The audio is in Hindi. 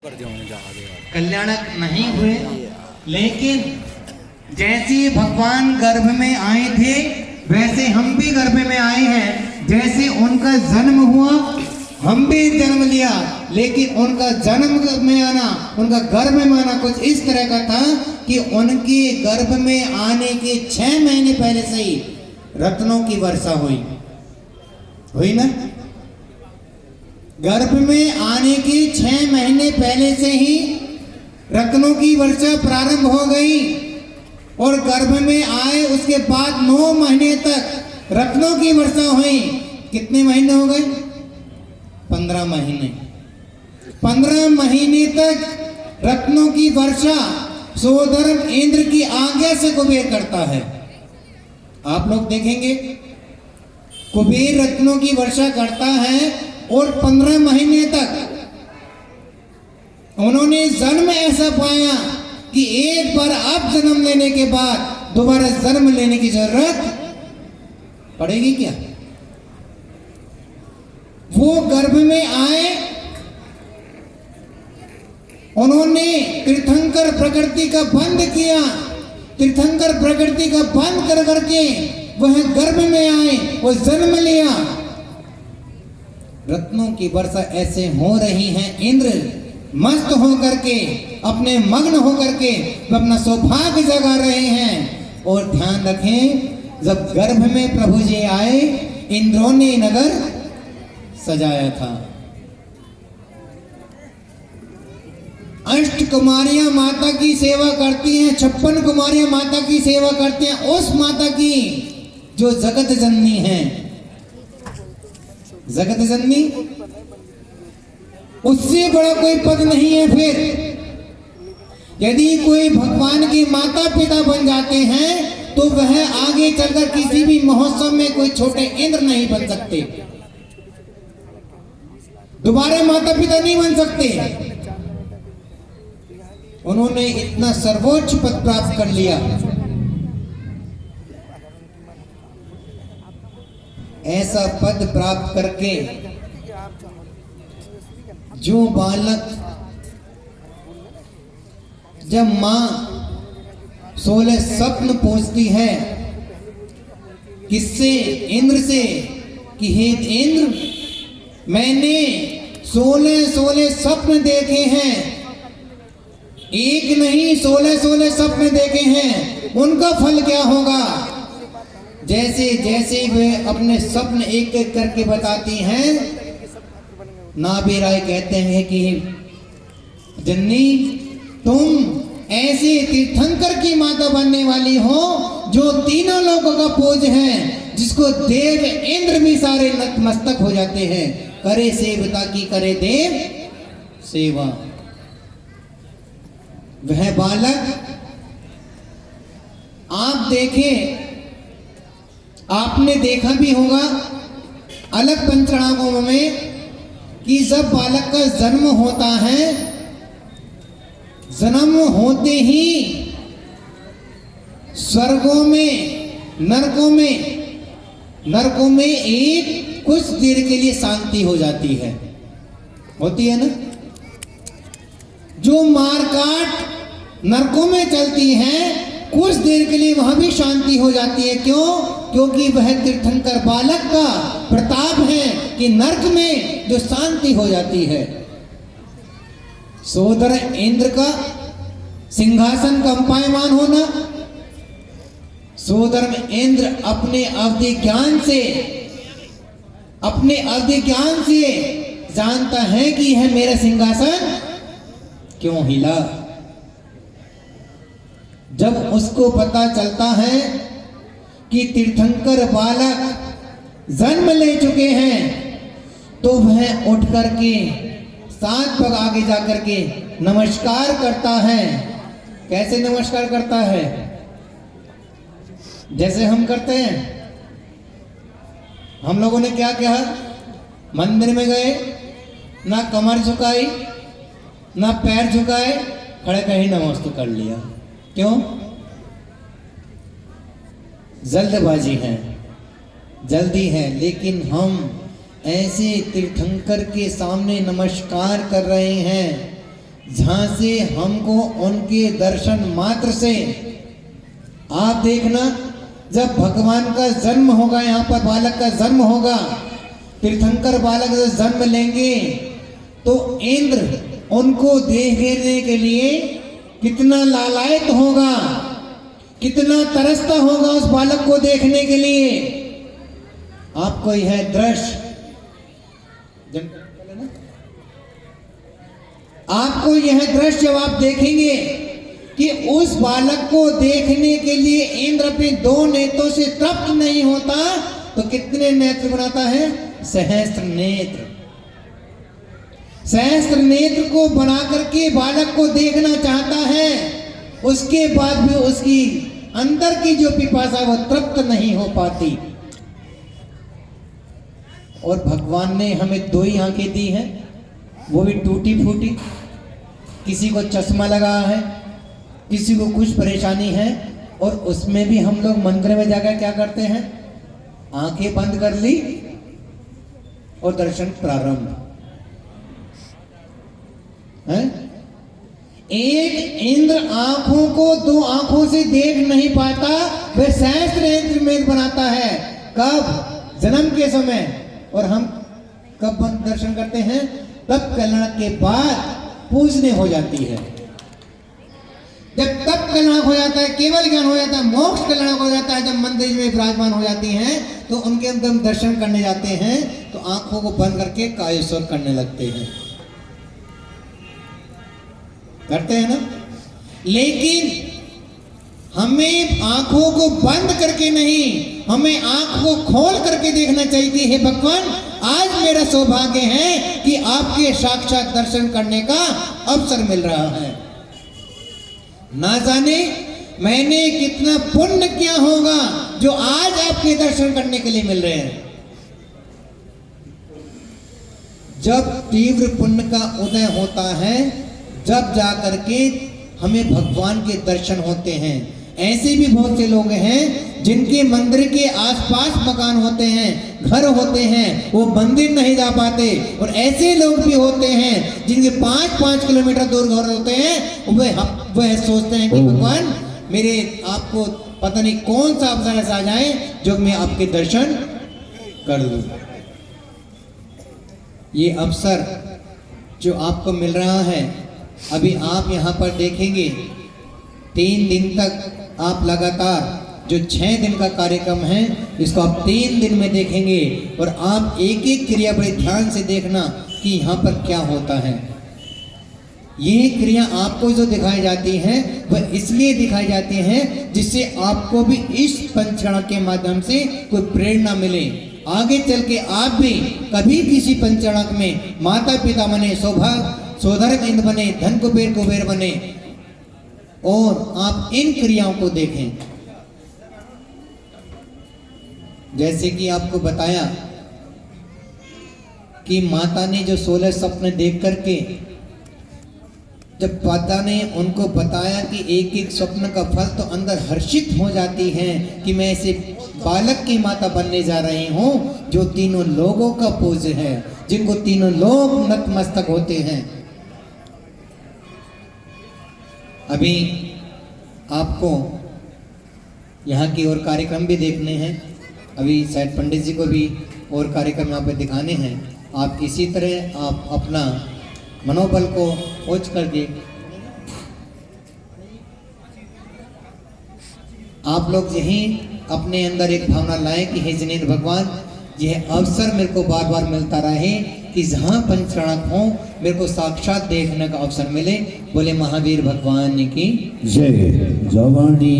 कल्याणक नहीं हुए, लेकिन जैसे भगवान गर्भ में आए थे वैसे हम भी गर्भ में आए हैं। जैसे उनका जन्म हुआ हम भी जन्म लिया, लेकिन उनका जन्म में आना, उनका गर्भ में आना कुछ इस तरह का था कि उनके गर्भ में आने के 6 महीने पहले से ही रत्नों की वर्षा हुई ना। गर्भ में आने के 6 महीने पहले से ही रत्नों की वर्षा प्रारंभ हो गई, और गर्भ में आए उसके बाद 9 महीने तक रत्नों की वर्षा हुई। कितने महीने हो गए? 15 महीने। 15 महीने तक रत्नों की वर्षा सोधर्म इंद्र की आज्ञा से कुबेर करता है। आप लोग देखेंगे कुबेर रत्नों की वर्षा करता है, और 15 महीने तक उन्होंने जन्म ऐसा पाया कि एक बार अब जन्म लेने के बाद दोबारा जन्म लेने की जरूरत पड़ेगी क्या? वो गर्भ में आए, उन्होंने तीर्थंकर प्रकृति का बंद किया, तीर्थंकर प्रकृति का बंद कर करके वह गर्भ में आए, वो जन्म लिया। रत्नों की वर्षा ऐसे हो रही है, इंद्र मस्त होकर के, अपने मग्न होकर के अपना सौभाग्य जगा रहे हैं। और ध्यान रखें, जब गर्भ में प्रभु जी आए, इंद्रों ने नगर सजाया था। अष्ट कुमारियां माता की सेवा करती हैं, 56 कुमारियां माता की सेवा करती हैं, उस माता की जो जगत जननी है। जगत जननी, उससे बड़ा कोई पद नहीं है। फिर यदि कोई भगवान के माता पिता बन जाते हैं तो वह आगे चलकर किसी भी महोत्सव में कोई छोटे इंद्र नहीं बन सकते, दोबारा माता पिता नहीं बन सकते। उन्होंने इतना सर्वोच्च पद प्राप्त कर लिया। ऐसा पद प्राप्त करके जो बालक, जब मां 16 स्वप्न पूछती है किससे? इंद्र से, कि हे इंद्र, मैंने 16 स्वप्न देखे हैं, एक नहीं 16 स्वप्न देखे हैं, उनका फल क्या होगा? जैसे जैसे वे अपने स्वप्न एक एक करके बताती हैं, नाभि राय कहते हैं कि जननी, तुम ऐसे तीर्थंकर की माता बनने वाली हो जो तीनों लोगों का पूज है, जिसको देव इंद्र भी सारे नतमस्तक हो जाते हैं। करे सेवता की करे देव सेवा। वह बालक, आप देखें, आपने देखा भी होगा अलग पंचरागों में कि जब बालक का जन्म होता है, जन्म होते ही स्वर्गों में, नरकों में एक कुछ देर के लिए शांति हो जाती है, होती है ना। जो मारकाट नरकों में चलती है, कुछ देर के लिए वहां भी शांति हो जाती है। क्यों? क्योंकि वह तीर्थंकर बालक का प्रताप है कि नरक में जो शांति हो जाती है। सोदर इंद्र का सिंहासन कंपायमान होना, सोदर इंद्र अपने अवधि ज्ञान से जानता है कि यह मेरा सिंहासन क्यों हिला। जब उसको पता चलता है कि तीर्थंकर बालक जन्म ले चुके हैं, तो वह उठ करके 7 पग आगे जाकर के नमस्कार करता है। कैसे नमस्कार करता है? जैसे हम करते हैं। हम लोगों ने क्या किया? मंदिर में गए, ना कमर झुकाई, ना पैर झुकाए, खड़े कहीं नमस्ते कर लिया। क्यों? जल्दबाजी है, जल्दी है। लेकिन हम ऐसे तीर्थंकर के सामने नमस्कार कर रहे हैं जहां से हमको उनके दर्शन मात्र से, आप देखना जब भगवान का जन्म होगा, यहाँ पर बालक का जन्म होगा, तीर्थंकर बालक जब जन्म लेंगे तो इंद्र उनको देखने के लिए कितना लालायित होगा, कितना तरसता होगा उस बालक को देखने के लिए। आपको यह दृश्य आपको यह दृश्य जब आप देखेंगे कि उस बालक को देखने के लिए इंद्र अपने 2 नेत्रों से तृप्त नहीं होता तो कितने नेत्र बनाता है? सहस्त्र नेत्र। सहस्त्र नेत्र को बना करके बालक को देखना चाहता है, उसके बाद भी उसकी अंदर की जो पिपासा वो तृप्त नहीं हो पाती। और भगवान ने हमें 2 ही आंखें दी हैं, वो भी टूटी फूटी। किसी को चश्मा लगा है, किसी को कुछ परेशानी है, और उसमें भी हम लोग मंदिर में जाकर क्या करते हैं? आंखें बंद कर ली और दर्शन प्रारंभ है। एक इंद्र आंखों को 2 आंखों से देख नहीं पाता, वह सहस्त्र नेत्र में बनाता है। कब? जन्म के समय। और हम कब दर्शन करते हैं? तप कल्याण के बाद पूजने हो जाती है। जब तप कल्याण हो जाता है, केवल ज्ञान हो जाता है, मोक्ष कल्याण हो जाता है, जब मंदिर में विराजमान हो जाती हैं तो उनके अंदर हम दर्शन करने जाते हैं तो आंखों को बंद करके कायेश्वर करने लगते हैं। करते हैं ना? लेकिन हमें आंखों को बंद करके नहीं, हमें आंख को खोल करके देखना चाहिए। हे भगवान, आज मेरा सौभाग्य है कि आपके साक्षात दर्शन करने का अवसर मिल रहा है। ना जाने मैंने कितना पुण्य किया होगा जो आज आपके दर्शन करने के लिए मिल रहे हैं। जब तीव्र पुण्य का उदय होता है, जब जाकर के हमें भगवान के दर्शन होते हैं। ऐसे भी बहुत से लोग हैं जिनके मंदिर के आसपास मकान होते हैं, घर होते हैं, वो मंदिर नहीं जा पाते। और ऐसे लोग भी होते हैं जिनके 5-5 किलोमीटर दूर घर होते हैं, वह सोचते हैं कि भगवान मेरे आपको पता नहीं कौन सा अवसर ऐसा आ जाए जो मैं आपके दर्शन कर लूं। ये अवसर जो आपको मिल रहा है, अभी आप यहाँ पर देखेंगे 3 दिन तक आप लगातार जो 6 दिन का कार्यक्रम है इसको आप 3 दिन में देखेंगे। और आप एक एक क्रिया बड़े ध्यान से देखना कि यहाँ पर क्या होता है। ये क्रिया आपको जो दिखाई जाती हैं वह इसलिए दिखाई जाती हैं जिससे आपको भी इस पंचकर्म के माध्यम से कोई प्रेरणा मिले। आगे चल के आप भी कभी किसी पंचकर्म में माता पिता बने, सौभाग्य इंद्र बने, धन कुबेर बने, और आप इन क्रियाओं को देखें। जैसे कि आपको बताया कि माता ने जो 16 सपने देख करके, जब माता ने उनको बताया कि एक एक स्वप्न का फल, तो अंदर हर्षित हो जाती हैं कि मैं ऐसे बालक की माता बनने जा रही हूं जो तीनों लोगों का पूज्य है, जिनको तीनों लोग नतमस्तक होते हैं। अभी आपको यहाँ की और कार्यक्रम भी देखने हैं। अभी शायद पंडित जी को भी और कार्यक्रम यहाँ पे दिखाने हैं। आप इसी तरह आप अपना मनोबल को ऊंच कर दिए। आप लोग यही अपने अंदर एक भावना लाएं कि हे जिनेंद्र भगवान, यह अवसर मेरे को बार बार मिलता रहे कि जहाँ पंचकर्म हो मेरे को साक्षात देखने का अवसर मिले। बोले महावीर भगवान की जय। जवानी।